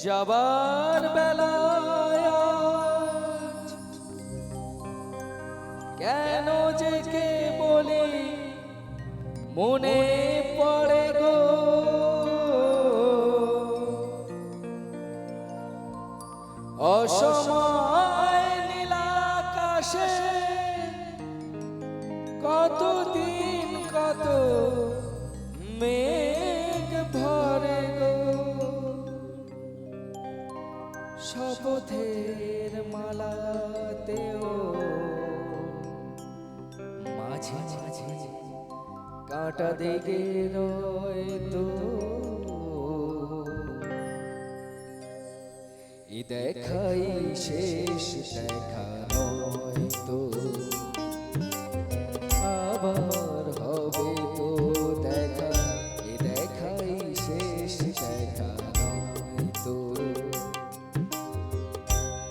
যাবার বেলায় আজ কেন যে কে বলি মনে পড়ে গো, অসময় নীলাকাশে কতদিন কত মেঘ ভরে গো, শপথের মালাতেও মাঝে মাঝে কাঁটা দিকে রয়তো, এ দেখাই শেষ দেখা নয়তো, আবার হবে তো দেখা, এ দেখাই শেষ দেখা নয়তো,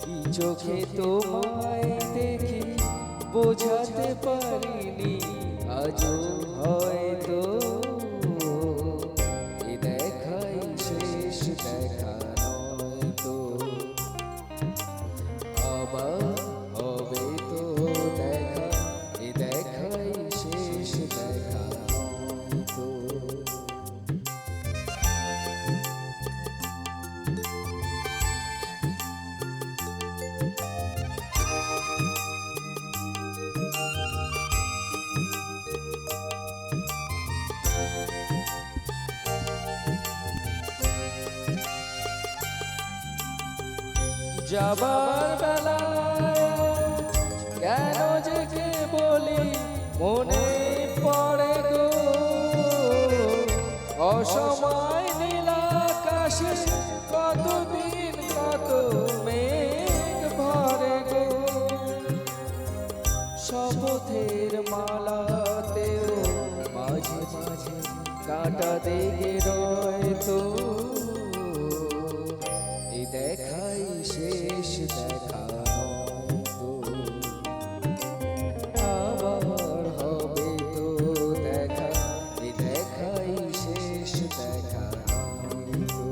কি চোখে তোমায় দেখি বোঝাতে পারিনি আজও হয়তো, এ দেখাই শেষ দেখা নয়তো, আবার হবে তো দেখা, এ দেখাই শেষ দেখা নয়তো। যাবার বেলায় কেন যে কে বলি মনে পড়ে গো, অসময় নীলাকাশে কতদিন কত মেঘ ভরে গো, শপথের মালাতেও মাঝে মাঝে কাঁটা দিকে রয়তো, এ দেখাই শেষ দেখা নয়তো, আবার হবে তো দেখা, এ দেখাই শেষ দেখা নয়তো।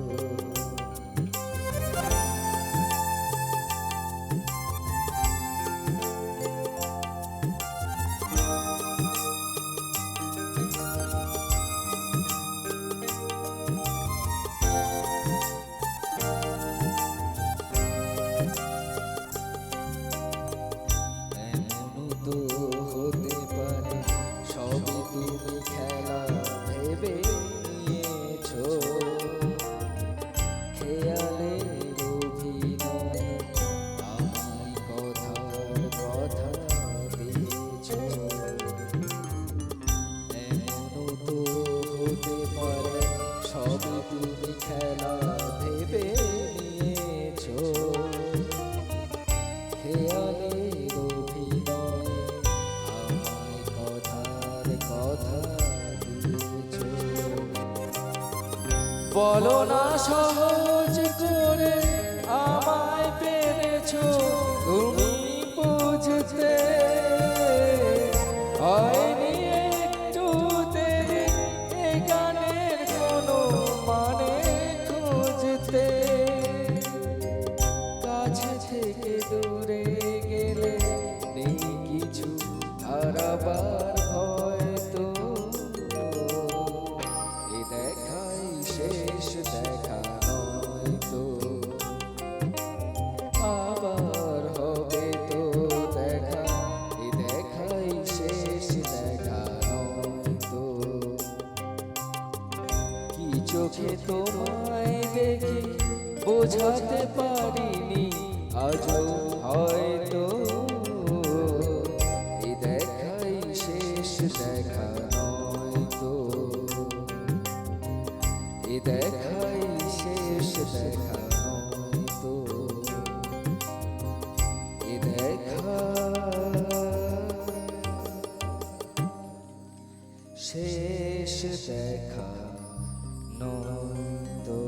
তো হতে পারে সবই তুমি খেলা ভেবে নিয়েছো, খেয়ালের অভিনয়ে আমায় কথার কথা দিয়েছো, এমনও তো হতে পারে সবই তুমি খেলা ভেবে নিয়েছো, খেয়ালের অভিনয়ে আমায় কথার কথা দিয়েছো, বলো না সহজ করে আমায় পেরেছো তুমি বুঝতে, হয়নি একটু দেরি এ গানের কোনো মানে খুঁজতে, কাছে থেকে দূরে গেলে নেই কিছু হারাবার হয়তো, এ দেখাই শেষ দেখা নয়তো, আবার হবে তো দেখা, এ দেখাই শেষ দেখা নয়তো, কি চোখে তোমায় দেখি বোঝাতে পারিনি আজও হয়তো, এ দেখাই শেষ দেখা নয়তো, এ দেখাই শেষ দেখা নয়তো, এ দেখা শেষ দেখা নয়তো।